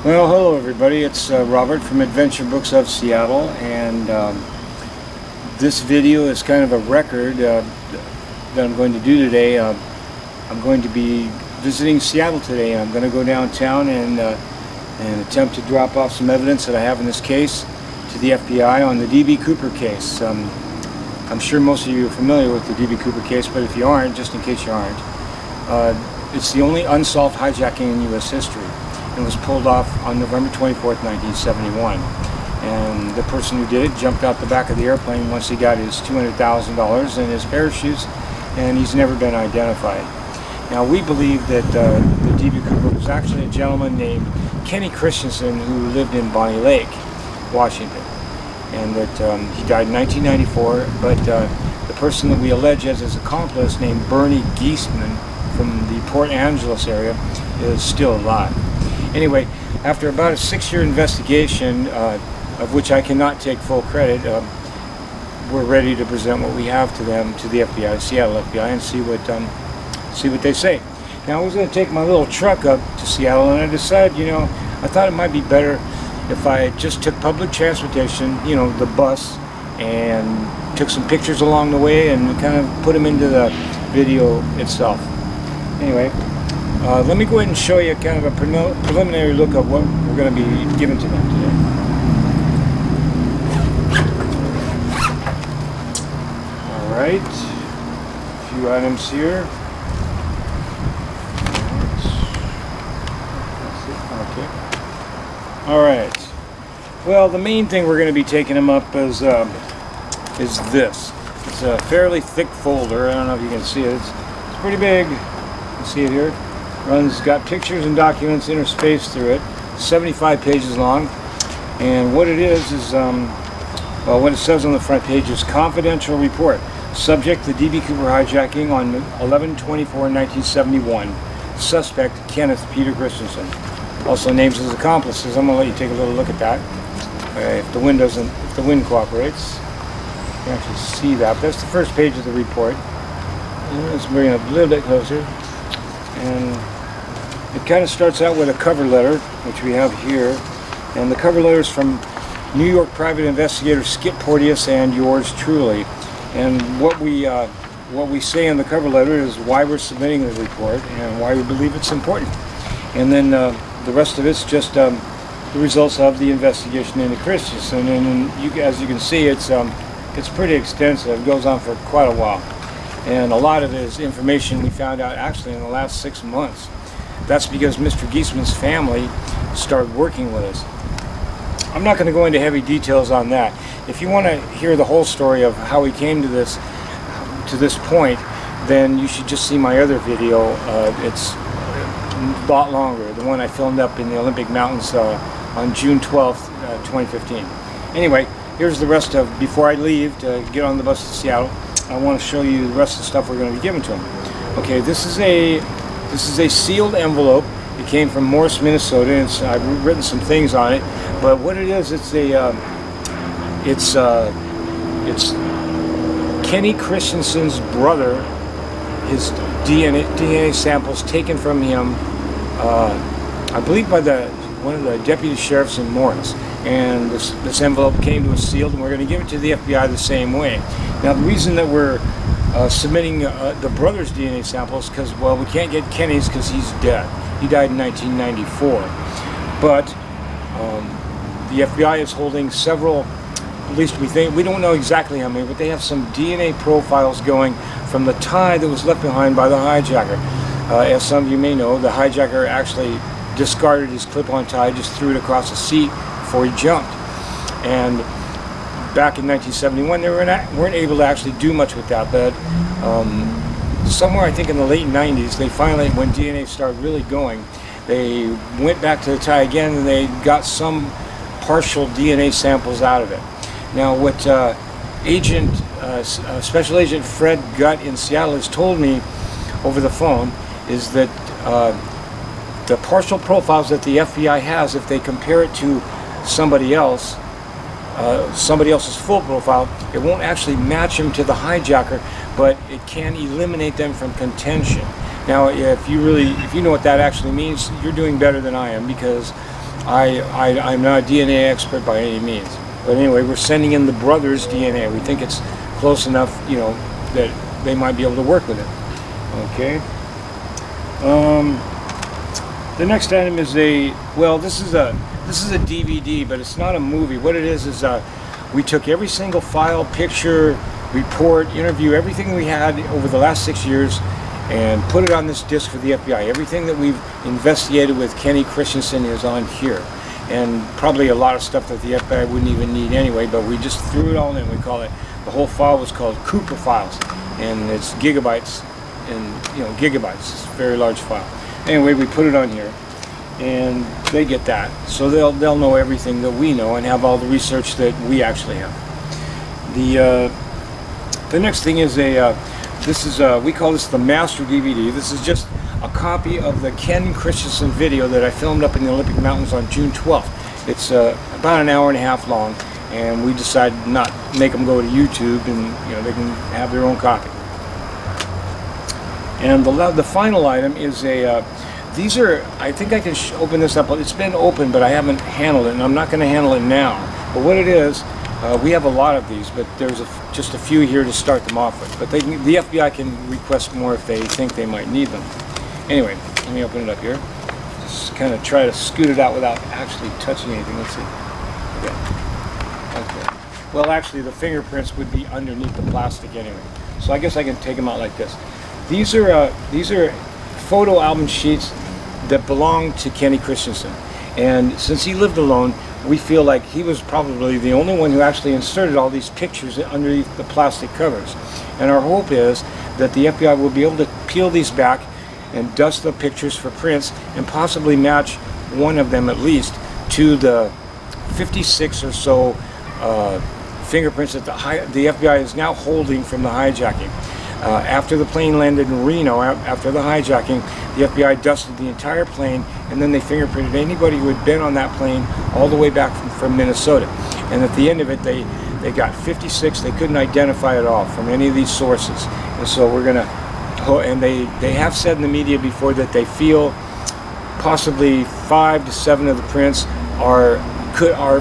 Well, hello everybody. It's Robert from Adventure Books of Seattle, and this video is kind of a record that I'm going to do today. I'm going to be visiting Seattle today, and I'm going to go downtown and attempt to drop off some evidence that I have in this case to the FBI on the D.B. Cooper case. I'm sure most of you are familiar with the D.B. Cooper case, but if you aren't, just in case you aren't, it's the only unsolved hijacking in U.S. history. It was pulled off on November 24th, 1971. And the person who did it jumped out the back of the airplane once he got his $200,000 and his parachutes, and he's never been identified. Now, we believe that the D.B. Cooper was actually a gentleman named Kenneth Christiansen who lived in Bonnie Lake, Washington. And that he died in 1994, but the person that we allege as his accomplice, named Margie Geestman from the Port Angeles area, is still alive. Anyway, after about a 6-year investigation, of which I cannot take full credit, we're ready to present what we have to them, to the FBI, Seattle FBI, and see what they say. Now, I was going to take my little truck up to Seattle, and I decided, I thought it might be better if I just took public transportation, the bus, and took some pictures along the way and kind of put them into the video itself. Anyway, let me go ahead and show you kind of a preliminary look of what we're going to be giving to them today. Alright, a few items here. Okay. Alright, well, the main thing we're going to be taking them up is this. It's a fairly thick folder. I don't know if you can see it. It's pretty big. You can see it here. Got pictures and documents interspaced through it, 75 pages long, and what it is well, what it says on the front page is confidential report. Subject: the D.B. Cooper hijacking on 11/24/1971. Suspect: Kenneth Peter Christiansen. Also names his accomplices. I'm gonna let you take a little look at that. If the wind cooperates, you can actually see that. But that's the first page of the report. Let's bring it up a little bit closer. And it kind of starts out with a cover letter, which we have here, and the cover letter is from New York private investigator Skip Porteous and yours truly. And what we say in the cover letter is why we're submitting the report and why we believe it's important. And then the rest of it's just the results of the investigation into Christiansen. And as you can see, it's pretty extensive. It goes on for quite a while. And a lot of it is information we found out actually in the last 6 months. That's because Mr. Geestman's family started working with us. I'm not going to go into heavy details on that. If you want to hear the whole story of how we came to this point, then you should just see my other video. It's a lot longer, the one I filmed up in the Olympic Mountains on June 12th, 2015. Anyway, here's the rest of, before I leave to get on the bus to Seattle, I want to show you the rest of the stuff we're going to be giving to them. Okay, this is a sealed envelope. It came from Morris, Minnesota, and I've written some things on it. But what it is, it's Kenny Christiansen's brother. His DNA samples taken from him, I believe by one of the deputy sheriffs in Morris. And this envelope came to us sealed, and we're going to give it to the FBI the same way. Now, the reason that we're submitting the brother's DNA samples, because, well, we can't get Kenny's because he's dead. He died in 1994. But the FBI is holding several, at least we think, we don't know exactly how many, but they have some DNA profiles going from the tie that was left behind by the hijacker. As some of you may know, the hijacker actually discarded his clip-on tie, just threw it across the seat before he jumped. And back in 1971, they weren't able to actually do much with that, but somewhere I think in the late 90s, they finally, when DNA started really going, they went back to the tie again, and they got some partial DNA samples out of it. Now, what Special Agent Fred Gutt in Seattle has told me over the phone is that the partial profiles that the FBI has, if they compare it to somebody else's full profile, it won't actually match them to the hijacker, but it can eliminate them from contention. Now, if you know what that actually means, you're doing better than I am, because I'm not a DNA expert by any means. But anyway, we're sending in the brother's DNA. We think it's close enough, you know, that they might be able to work with it. Okay. The next item is this is a DVD, but it's not a movie. What it is we took every single file, picture, report, interview, everything we had over the last 6 years, and put it on this disc for the FBI. Everything that we've investigated with Kenny Christiansen is on here. And probably a lot of stuff that the FBI wouldn't even need anyway, but we just threw it all in. We call it, the whole file was called Cooper files, and it's gigabytes, and you know, gigabytes. It's a very large file. Anyway, we put it on here, and they get that, so they'll know everything that we know and have all the research that we actually have. The next thing is we call this the Master DVD. This is just a copy of the Ken Christiansen video that I filmed up in the Olympic Mountains on June 12th. It's about an hour and a half long, and we decided not make them go to YouTube, and you know, they can have their own copy. And the final item is these are, I think I can open this up. It's been open, but I haven't handled it, and I'm not going to handle it now. But what it is, we have a lot of these, but there's just a few here to start them off with. But the FBI can request more if they think they might need them. Anyway, let me open it up here. Just kind of try to scoot it out without actually touching anything. Let's see. Okay. Well, actually, the fingerprints would be underneath the plastic anyway. So I guess I can take them out like this. These are photo album sheets that belong to Kenny Christiansen. And since he lived alone, we feel like he was probably the only one who actually inserted all these pictures underneath the plastic covers. And our hope is that the FBI will be able to peel these back and dust the pictures for prints and possibly match one of them at least to the 56 or so fingerprints that the FBI is now holding from the hijacking. After the plane landed in Reno, after the hijacking, the FBI dusted the entire plane, and then they fingerprinted anybody who had been on that plane all the way back from Minnesota. And at the end of it, they got 56 they couldn't identify at all from any of these sources. And so we're gonna, and they have said in the media before that they feel possibly 5 to 7 of the prints are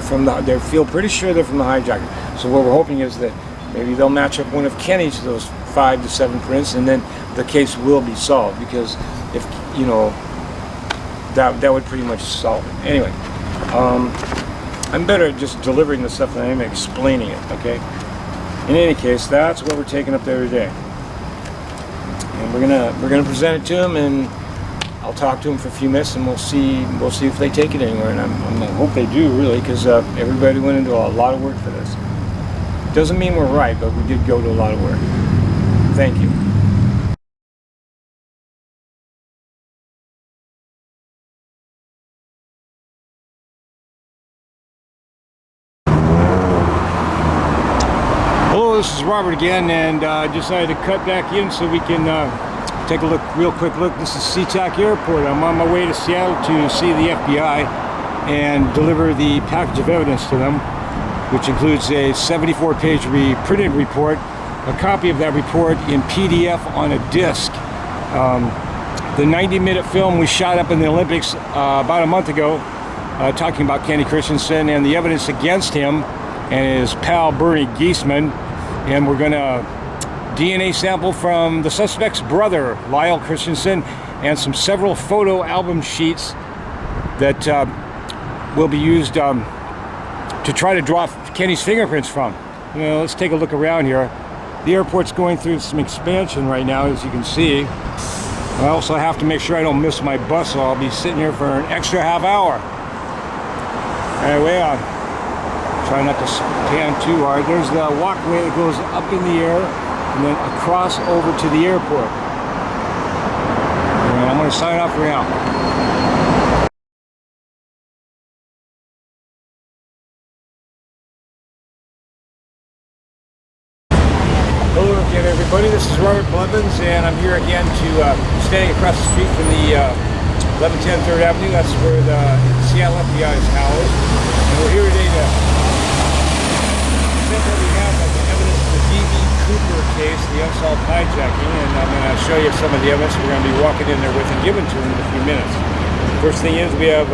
from they feel pretty sure they're from the hijacker. So what we're hoping is that maybe they'll match up one of Kenny's those 5 to 7 prints, and then the case will be solved, because if you know, that would pretty much solve it. Anyway, I'm better at just delivering the stuff than I am explaining it. Okay. In any case, that's what we're taking up there today, and we're gonna present it to them, and I'll talk to them for a few minutes, and we'll see if they take it anywhere. And I hope they do, really, because everybody went into a lot of work for this. Doesn't mean we're right, but we did go to a lot of work. Thank you. Hello, this is Robert again, and I decided to cut back in so we can take a real quick look. This is SeaTac Airport. I'm on my way to Seattle to see the FBI and deliver the package of evidence to them, which includes a 74-page printed report, a copy of that report in PDF on a disc. The 90-minute film we shot up in the Olympics about a month ago, talking about Kenny Christiansen and the evidence against him and his pal Margie Geestman, and we're going to DNA sample from the suspect's brother, Lyle Christiansen, and several photo album sheets that will be used to try to draw Kenny's fingerprints from. Well, let's take a look around here. The airport's going through some expansion right now, as you can see. I also have to make sure I don't miss my bus, so I'll be sitting here for an extra half hour. Anyway, try not to pan too hard. There's the walkway that goes up in the air and then across over to the airport. And I'm going to sign off for now. Hello again, everybody. This is Robert Blevins, and I'm here again standing across the street from the 1110 3rd Avenue. That's where the Seattle FBI is housed. And we're here today to present what we have as the evidence of the D.B. Cooper case, the unsolved hijacking, and I'm going to show you some of the evidence we're going to be walking in there with and giving to them in a few minutes. First thing is we have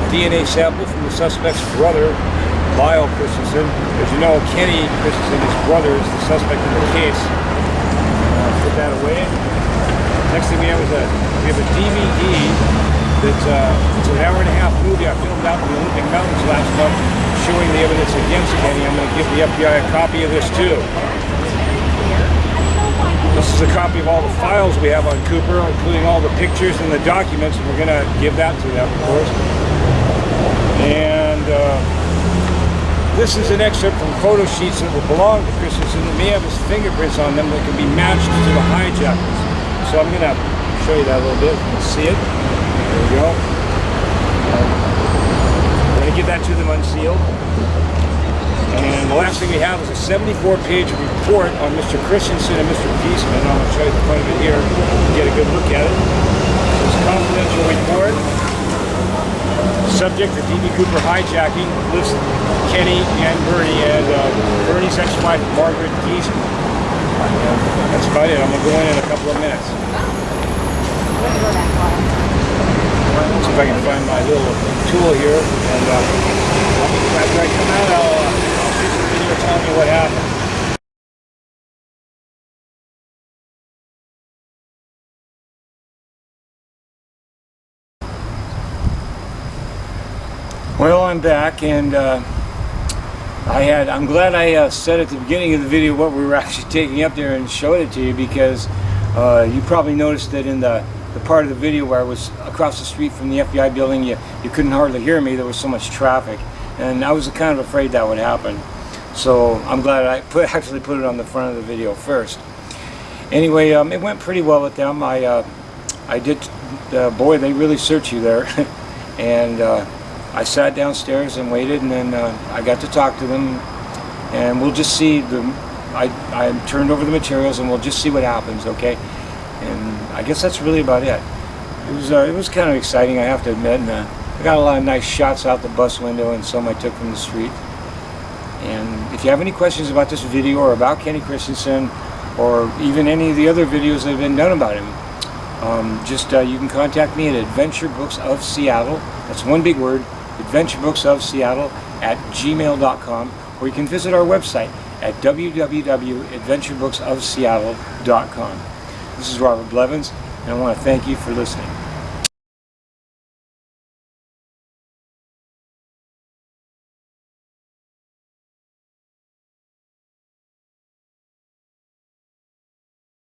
DNA sample from the suspect's brother, Lyle Christiansen. As you know, Kenny Christiansen, his brother, is the suspect in the case. Put that away. Next thing we have is a DVD that's it's an hour and a half movie I filmed out in the Olympic Mountains last month showing the evidence against Kenny. I'm going to give the FBI a copy of this too. This is a copy of all the files we have on Cooper, including all the pictures and the documents, and we're going to give that to them, of course. And this is an excerpt from photo sheets that will belong to Christiansen that may have his fingerprints on them that can be matched to the hijackers. So I'm going to show you that a little bit. You can see it. There we go. We're going to give that to them unsealed. And the last thing we have is a 74-page report on Mr. Christiansen and Mr. Geestman. I'm going to show you the front of it here to get a good look at it. It's a confidential report. Subject, the D.B. Cooper hijacking, lists Kenny and Bernie and Bernie's ex-wife, Margie Geestman. That's about it. I'm going to go in a couple of minutes. Let's see if I can find my little tool here. And after I come out, I'll shoot some video telling me what happened. Well, I'm back, and I'm glad I said at the beginning of the video what we were actually taking up there and showed it to you, because you probably noticed that in the part of the video where I was across the street from the FBI building, you couldn't hardly hear me. There was so much traffic, and I was kind of afraid that would happen. So I'm glad I actually put it on the front of the video first. Anyway, it went pretty well with them. I did, boy, they really search you there. And I sat downstairs and waited, and then I got to talk to them, and we'll just see. I turned over the materials, and we'll just see what happens, okay? And I guess that's really about it. It was kind of exciting, I have to admit, and I got a lot of nice shots out the bus window and some I took from the street. And if you have any questions about this video or about Kenny Christiansen, or even any of the other videos that have been done about him, you can contact me at Adventure Books of Seattle. That's one big word, adventurebooksofseattle@gmail.com, or you can visit our website at www.adventurebooksofseattle.com. This is Robert Blevins, and I want to thank you for listening.